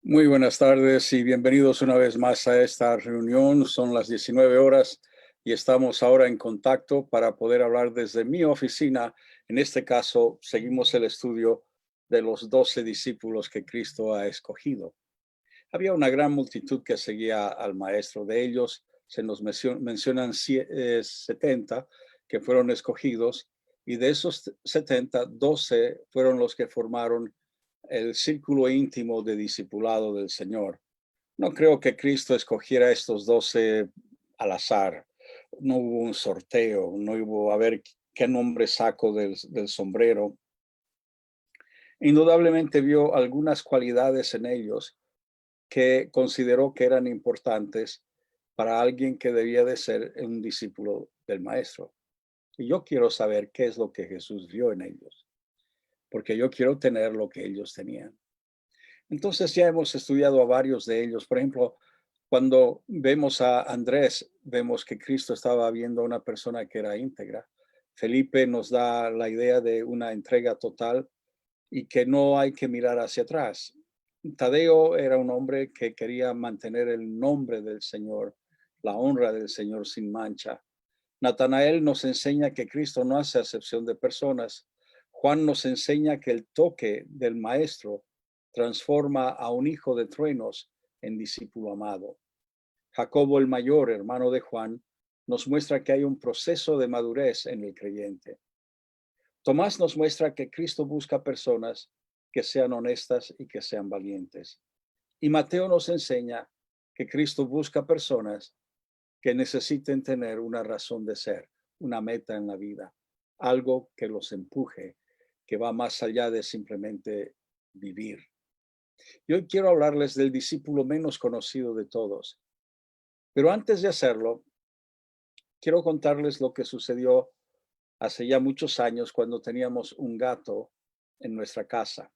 Muy buenas tardes y bienvenidos una vez más a esta reunión. Son las 19 horas y estamos ahora en contacto para poder hablar desde mi oficina. En este caso, seguimos el estudio de los 12 discípulos que Cristo ha escogido. Había una gran multitud que seguía al maestro. De ellos se nos mencionan 70 que fueron escogidos, y de esos 70, 12 fueron los que formaron el círculo íntimo de discipulado del Señor. No creo que Cristo escogiera estos 12 al azar. No hubo un sorteo, no hubo a ver qué nombre saco del sombrero. Indudablemente vio algunas cualidades en ellos que consideró que eran importantes para alguien que debía de ser un discípulo del maestro. Y yo quiero saber qué es lo que Jesús vio en ellos, porque yo quiero tener lo que ellos tenían. Entonces ya hemos estudiado a varios de ellos. Por ejemplo, cuando vemos a Andrés, vemos que Cristo estaba viendo a una persona que era íntegra. Felipe nos da la idea de una entrega total y que no hay que mirar hacia atrás. Tadeo era un hombre que quería mantener el nombre del Señor, la honra del Señor sin mancha. Natanael nos enseña que Cristo no hace acepción de personas. Juan nos enseña que el toque del Maestro transforma a un hijo de truenos en discípulo amado. Jacobo el mayor, hermano de Juan, nos muestra que hay un proceso de madurez en el creyente. Tomás nos muestra que Cristo busca personas que sean honestas y que sean valientes. Y Mateo nos enseña que Cristo busca personas que necesiten tener una razón de ser, una meta en la vida, algo que los empuje, que va más allá de simplemente vivir. Y hoy quiero hablarles del discípulo menos conocido de todos. Pero antes de hacerlo, quiero contarles lo que sucedió hace ya muchos años cuando teníamos un gato en nuestra casa.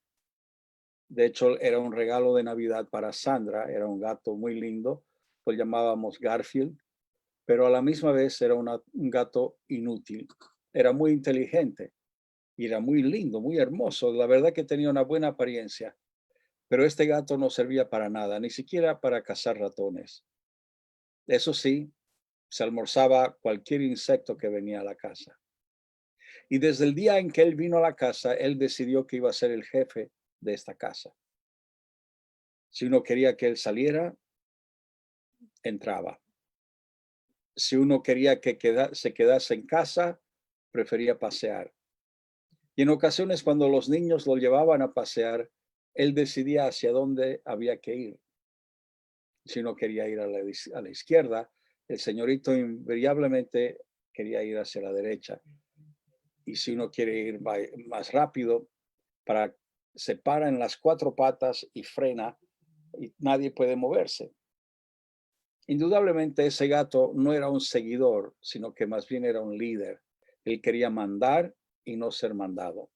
De hecho, era un regalo de Navidad para Sandra, era un gato muy lindo, lo llamábamos Garfield, pero a la misma vez era un gato inútil. Era muy inteligente y era muy lindo, muy hermoso. La verdad que tenía una buena apariencia, pero este gato no servía para nada, ni siquiera para cazar ratones. Eso sí, se almorzaba cualquier insecto que venía a la casa. Y desde el día en que él vino a la casa, él decidió que iba a ser el jefe de esta casa. Si uno quería que él saliera, entraba. Si uno quería que se quedase en casa, prefería pasear. Y en ocasiones, cuando los niños lo llevaban a pasear, él decidía hacia dónde había que ir. Si uno quería ir a la izquierda, el señorito invariablemente quería ir hacia la derecha. Y si uno quiere ir más rápido, se para en las cuatro patas y frena, y nadie puede moverse. Indudablemente ese gato no era un seguidor, sino que más bien era un líder. Él quería mandar y no ser mandado.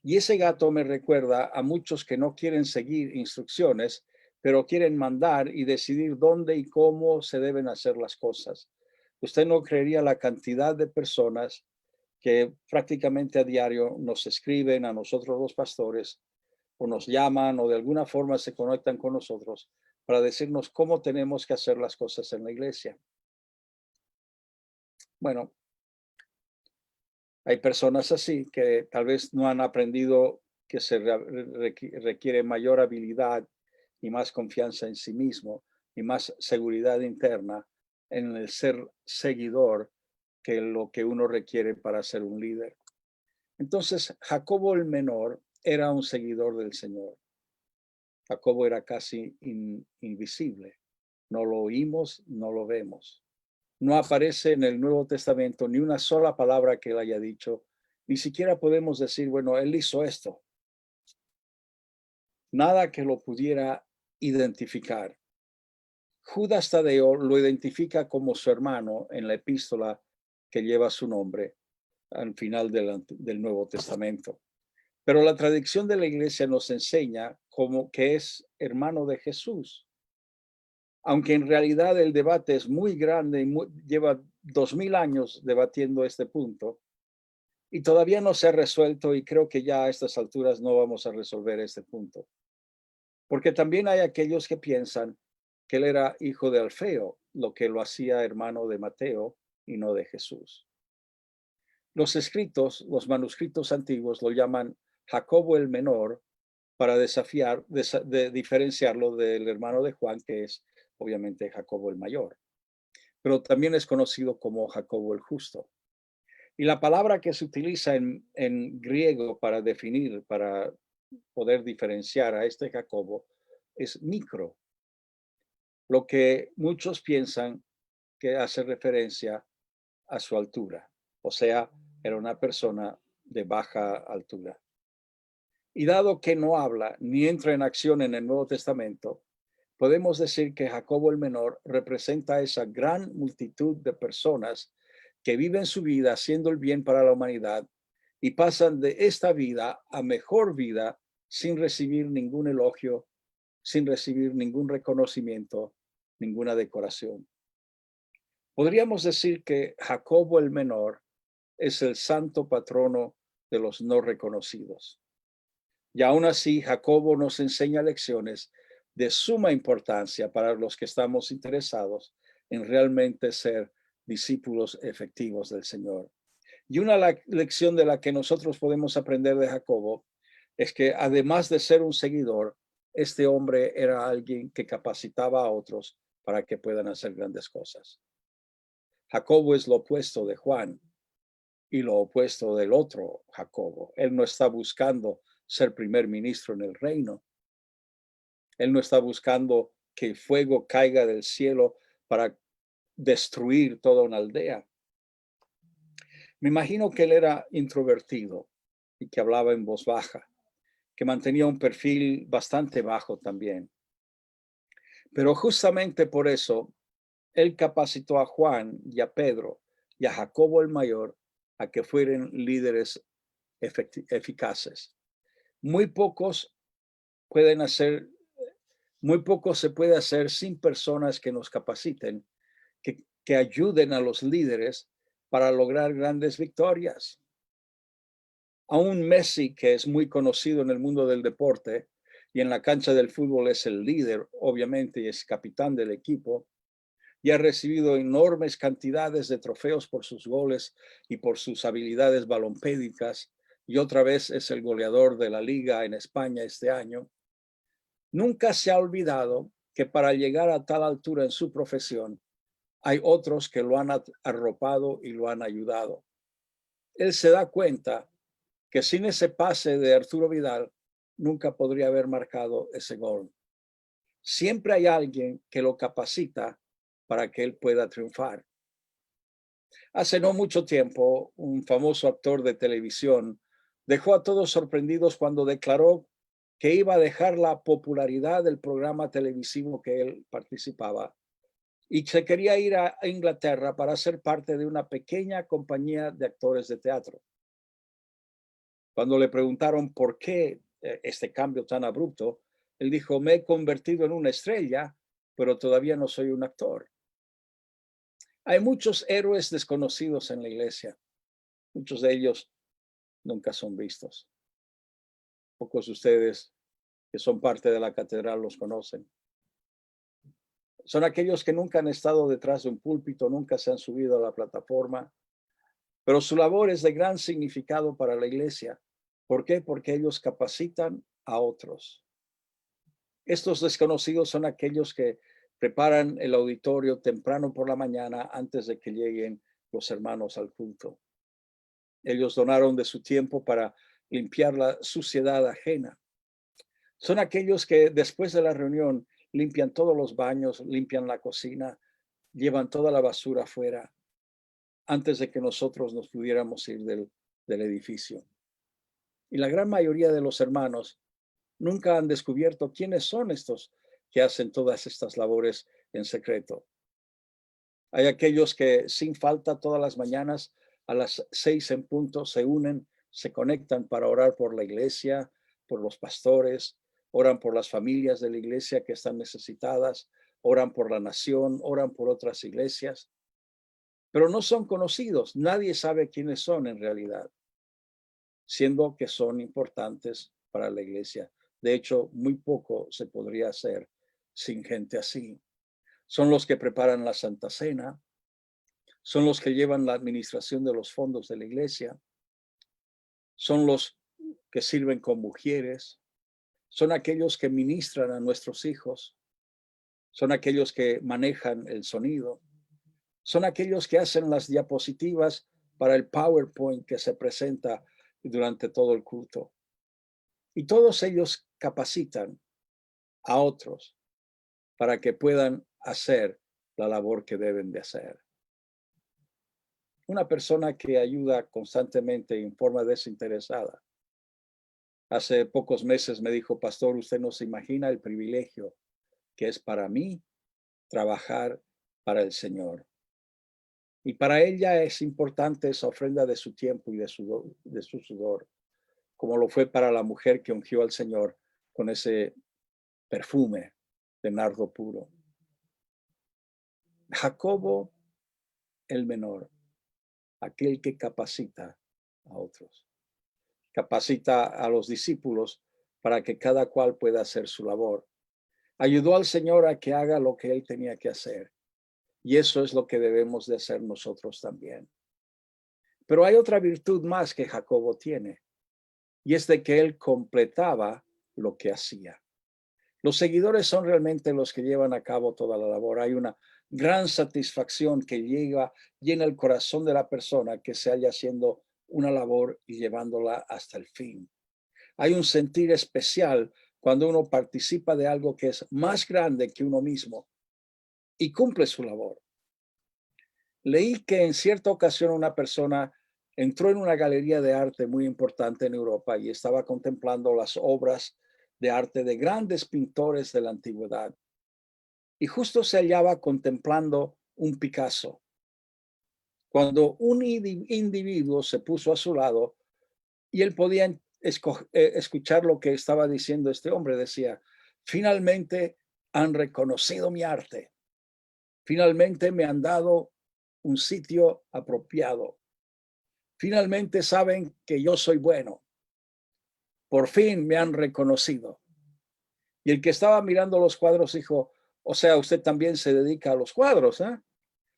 Y ese gato me recuerda a muchos que no quieren seguir instrucciones, pero quieren mandar y decidir dónde y cómo se deben hacer las cosas. Usted no creería la cantidad de personas que prácticamente a diario nos escriben a nosotros los pastores, o nos llaman, o de alguna forma se conectan con nosotros para decirnos cómo tenemos que hacer las cosas en la iglesia. Bueno, hay personas así que tal vez no han aprendido que se requiere mayor habilidad y más confianza en sí mismo y más seguridad interna en el ser seguidor que lo que uno requiere para ser un líder. Entonces, Jacobo el menor era un seguidor del Señor. Jacobo era casi invisible. No lo oímos, no lo vemos. No aparece en el Nuevo Testamento ni una sola palabra que él haya dicho. Ni siquiera podemos decir, bueno, él hizo esto. Nada que lo pudiera identificar. Judas Tadeo lo identifica como su hermano en la epístola que lleva su nombre al final del Nuevo Testamento. Pero la tradición de la iglesia nos enseña como que es hermano de Jesús. Aunque en realidad el debate es muy grande y lleva 2000 años debatiendo este punto y todavía no se ha resuelto, y creo que ya a estas alturas no vamos a resolver este punto. Porque también hay aquellos que piensan que él era hijo de Alfeo, lo que lo hacía hermano de Mateo y no de Jesús. Los escritos, los manuscritos antiguos lo llaman Jacobo el menor para diferenciarlo del hermano de Juan, que es obviamente Jacobo el mayor. Pero también es conocido como Jacobo el justo. Y la palabra que se utiliza en griego para definir, para poder diferenciar a este Jacobo, es micro, lo que muchos piensan que hace referencia a su altura, o sea, era una persona de baja altura. Y dado que no habla ni entra en acción en el Nuevo Testamento, podemos decir que Jacobo el Menor representa esa gran multitud de personas que viven su vida haciendo el bien para la humanidad y pasan de esta vida a mejor vida sin recibir ningún elogio, sin recibir ningún reconocimiento, ninguna decoración. Podríamos decir que Jacobo el Menor es el santo patrono de los no reconocidos. Y aún así, Jacobo nos enseña lecciones de suma importancia para los que estamos interesados en realmente ser discípulos efectivos del Señor. Y una lección de la que nosotros podemos aprender de Jacobo es que además de ser un seguidor, este hombre era alguien que capacitaba a otros para que puedan hacer grandes cosas. Jacobo es lo opuesto de Juan y lo opuesto del otro Jacobo. Él no está buscando ser primer ministro en el reino. Él no está buscando que el fuego caiga del cielo para destruir toda una aldea. Me imagino que él era introvertido y que hablaba en voz baja, que mantenía un perfil bastante bajo también. Pero justamente por eso, él capacitó a Juan y a Pedro y a Jacobo el mayor a que fueran líderes eficaces. Muy pocos pueden hacer, muy poco se puede hacer sin personas que nos capaciten, que ayuden a los líderes para lograr grandes victorias. Aún Messi, que es muy conocido en el mundo del deporte y en la cancha del fútbol es el líder, obviamente, y es capitán del equipo, y ha recibido enormes cantidades de trofeos por sus goles y por sus habilidades balompédicas, y otra vez es el goleador de la liga en España este año. Nunca se ha olvidado que para llegar a tal altura en su profesión, hay otros que lo han arropado y lo han ayudado. Él se da cuenta que sin ese pase de Arturo Vidal, nunca podría haber marcado ese gol. Siempre hay alguien que lo capacita para que él pueda triunfar. Hace no mucho tiempo, un famoso actor de televisión dejó a todos sorprendidos cuando declaró que iba a dejar la popularidad del programa televisivo que él participaba y se quería ir a Inglaterra para ser parte de una pequeña compañía de actores de teatro. Cuando le preguntaron por qué este cambio tan abrupto, él dijo, me he convertido en una estrella, pero todavía no soy un actor. Hay muchos héroes desconocidos en la iglesia. Muchos de ellos nunca son vistos. Pocos de ustedes que son parte de la catedral los conocen. Son aquellos que nunca han estado detrás de un púlpito, nunca se han subido a la plataforma, pero su labor es de gran significado para la iglesia. ¿Por qué? Porque ellos capacitan a otros. Estos desconocidos son aquellos que preparan el auditorio temprano por la mañana antes de que lleguen los hermanos al culto. Ellos donaron de su tiempo para limpiar la suciedad ajena. Son aquellos que después de la reunión limpian todos los baños, limpian la cocina, llevan toda la basura afuera antes de que nosotros nos pudiéramos ir del edificio. Y la gran mayoría de los hermanos nunca han descubierto quiénes son estos que hacen todas estas labores en secreto. Hay aquellos que sin falta todas las mañanas a las 6 en punto se unen, se conectan para orar por la iglesia, por los pastores, oran por las familias de la iglesia que están necesitadas, oran por la nación, oran por otras iglesias, pero no son conocidos. Nadie sabe quiénes son en realidad, siendo que son importantes para la iglesia. De hecho, muy poco se podría hacer sin gente así. Son los que preparan la Santa Cena, son los que llevan la administración de los fondos de la iglesia, son los que sirven con mujeres, son aquellos que ministran a nuestros hijos, son aquellos que manejan el sonido, son aquellos que hacen las diapositivas para el PowerPoint que se presenta durante todo el culto. Y todos ellos capacitan a otros para que puedan hacer la labor que deben de hacer. Una persona que ayuda constantemente en forma desinteresada. Hace pocos meses me dijo, pastor, usted no se imagina el privilegio que es para mí trabajar para el Señor. Y para ella es importante esa ofrenda de su tiempo y de su sudor, como lo fue para la mujer que ungió al Señor con ese perfume de nardo puro. Jacobo el menor, aquel que capacita a otros, capacita a los discípulos para que cada cual pueda hacer su labor. Ayudó al Señor a que haga lo que él tenía que hacer. Y eso es lo que debemos de hacer nosotros también. Pero hay otra virtud más que Jacobo tiene, y es de que él completaba lo que hacía. Los seguidores son realmente los que llevan a cabo toda la labor. Hay una gran satisfacción que llena el corazón de la persona que se halla haciendo una labor y llevándola hasta el fin. Hay un sentir especial cuando uno participa de algo que es más grande que uno mismo y cumple su labor. Leí que en cierta ocasión una persona entró en una galería de arte muy importante en Europa y estaba contemplando las obras de arte de grandes pintores de la antigüedad. Y justo se hallaba contemplando un Picasso, cuando un individuo se puso a su lado y él podía escuchar lo que estaba diciendo este hombre. Decía, finalmente han reconocido mi arte, finalmente me han dado un sitio apropiado, finalmente saben que yo soy bueno, por fin me han reconocido. Y el que estaba mirando los cuadros dijo, o sea, usted también se dedica a los cuadros, ¿eh?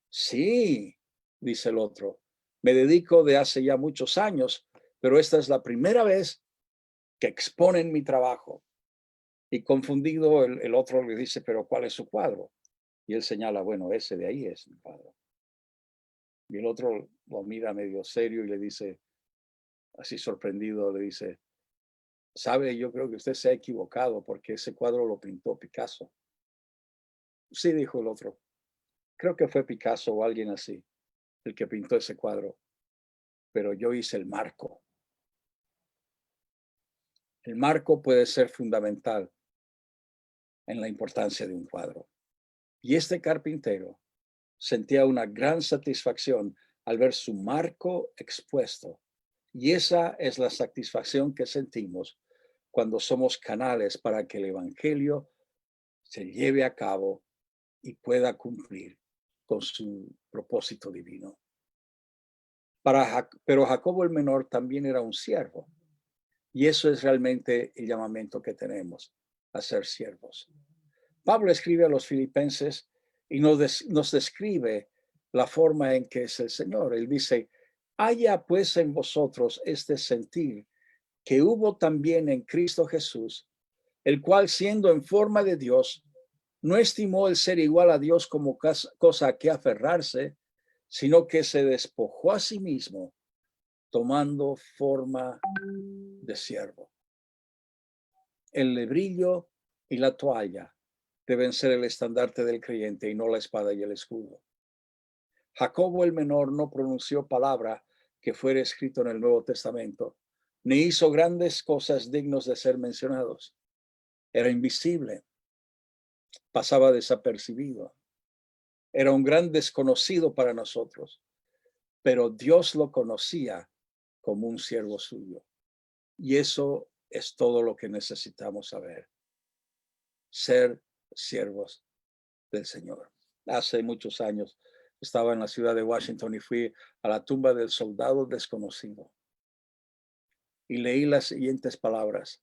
Sí, dice el otro, me dedico de hace ya muchos años, pero esta es la primera vez que exponen mi trabajo. Y confundido, el otro le dice, pero ¿cuál es su cuadro? Y él señala, bueno, ese de ahí es mi cuadro. Y el otro lo mira medio serio y le dice, así sorprendido, le dice, sabe, yo creo que usted se ha equivocado porque ese cuadro lo pintó Picasso. Sí, dijo el otro, creo que fue Picasso o alguien así el que pintó ese cuadro, pero yo hice el marco. El marco puede ser fundamental en la importancia de un cuadro. Y este carpintero sentía una gran satisfacción al ver su marco expuesto. Y esa es la satisfacción que sentimos cuando somos canales para que el Evangelio se lleve a cabo y pueda cumplir con su propósito divino. Pero Jacobo el menor también era un siervo. Y eso es realmente el llamamiento que tenemos, a ser siervos. Pablo escribe a los filipenses y nos describe la forma en que es el Señor. Él dice, haya pues en vosotros este sentir que hubo también en Cristo Jesús, el cual siendo en forma de Dios, no estimó el ser igual a Dios como cosa a que aferrarse, sino que se despojó a sí mismo, tomando forma de siervo. El lebrillo y la toalla deben ser el estandarte del creyente y no la espada y el escudo. Jacobo el menor no pronunció palabra que fuera escrito en el Nuevo Testamento, ni hizo grandes cosas dignos de ser mencionados. Era invisible, pasaba desapercibido. Era un gran desconocido para nosotros, pero Dios lo conocía como un siervo suyo. Y eso es todo lo que necesitamos saber. Ser siervos del Señor. Hace muchos años estaba en la ciudad de Washington y fui a la tumba del soldado desconocido y leí las siguientes palabras.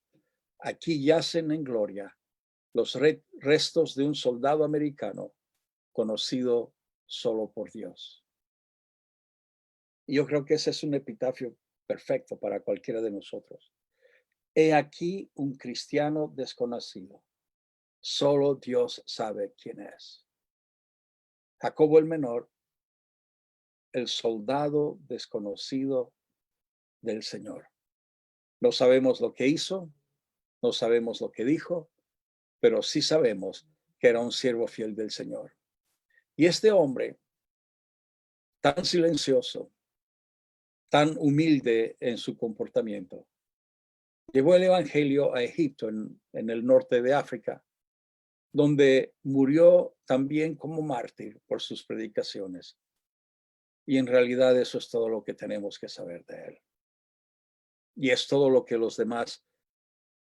Aquí yacen en gloria los restos de un soldado americano conocido solo por Dios. Y yo creo que ese es un epitafio perfecto para cualquiera de nosotros. He aquí un cristiano desconocido. Solo Dios sabe quién es. Jacobo el menor, el soldado desconocido del Señor. No sabemos lo que hizo, no sabemos lo que dijo, pero sí sabemos que era un siervo fiel del Señor. Y este hombre, tan silencioso, tan humilde en su comportamiento, llevó el evangelio a Egipto, en el norte de África, donde murió también como mártir por sus predicaciones. Y en realidad eso es todo lo que tenemos que saber de él. Y es todo lo que los demás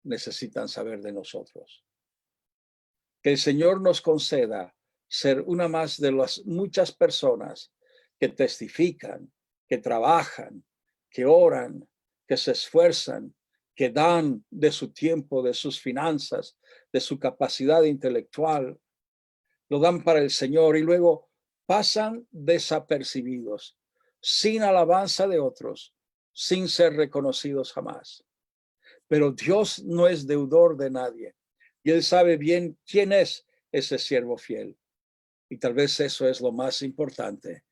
necesitan saber de nosotros. Que el Señor nos conceda ser una más de las muchas personas que testifican, que trabajan, que oran, que se esfuerzan, que dan de su tiempo, de sus finanzas, de su capacidad intelectual, lo dan para el Señor y luego pasan desapercibidos, sin alabanza de otros, sin ser reconocidos jamás. Pero Dios no es deudor de nadie y Él sabe bien quién es ese siervo fiel. Y tal vez eso es lo más importante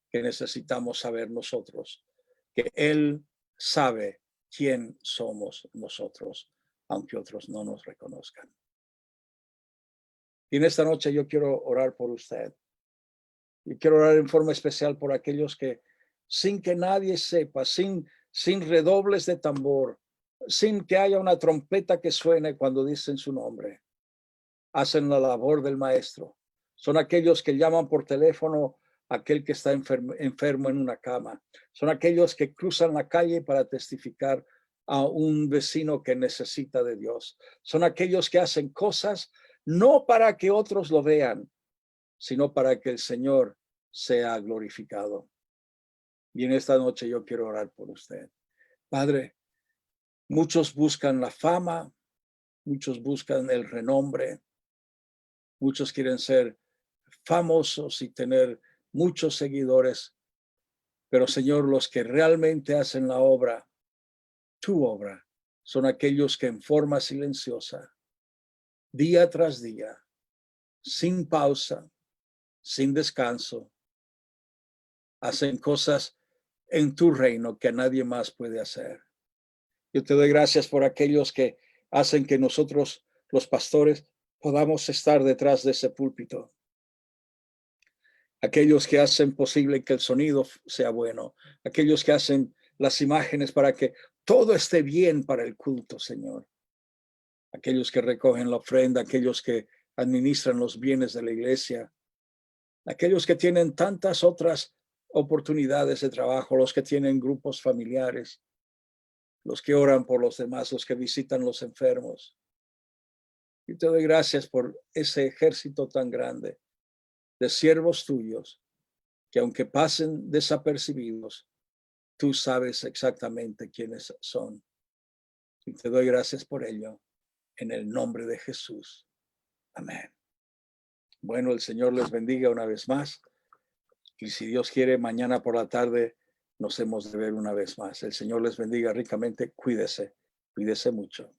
que necesitamos saber nosotros, que Él sabe quién somos nosotros, aunque otros no nos reconozcan. Y en esta noche yo quiero orar por usted. Y quiero orar en forma especial por aquellos que, sin que nadie sepa, sin redobles de tambor, sin que haya una trompeta que suene cuando dicen su nombre, hacen la labor del maestro. Son aquellos que llaman por teléfono a aquel que está enfermo en una cama. Son aquellos que cruzan la calle para testificar a un vecino que necesita de Dios. Son aquellos que hacen cosas no para que otros lo vean, sino para que el Señor sea glorificado. Y en esta noche yo quiero orar por usted. Padre, muchos buscan la fama, muchos buscan el renombre, muchos quieren ser famosos y tener muchos seguidores, pero Señor, los que realmente hacen la obra, tu obra, son aquellos que en forma silenciosa, día tras día, sin pausa, sin descanso, hacen cosas en tu reino que nadie más puede hacer. Yo te doy gracias por aquellos que hacen que nosotros, los pastores, podamos estar detrás de ese púlpito. Aquellos que hacen posible que el sonido sea bueno. Aquellos que hacen las imágenes para que todo esté bien para el culto, Señor. Aquellos que recogen la ofrenda, aquellos que administran los bienes de la iglesia. Aquellos que tienen tantas otras oportunidades de trabajo, los que tienen grupos familiares, los que oran por los demás, los que visitan los enfermos. Y te doy gracias por ese ejército tan grande de siervos tuyos, que aunque pasen desapercibidos, tú sabes exactamente quiénes son. Y te doy gracias por ello, en el nombre de Jesús. Amén. Bueno, el Señor les bendiga una vez más. Y si Dios quiere, mañana por la tarde nos hemos de ver una vez más. El Señor les bendiga ricamente. Cuídese mucho.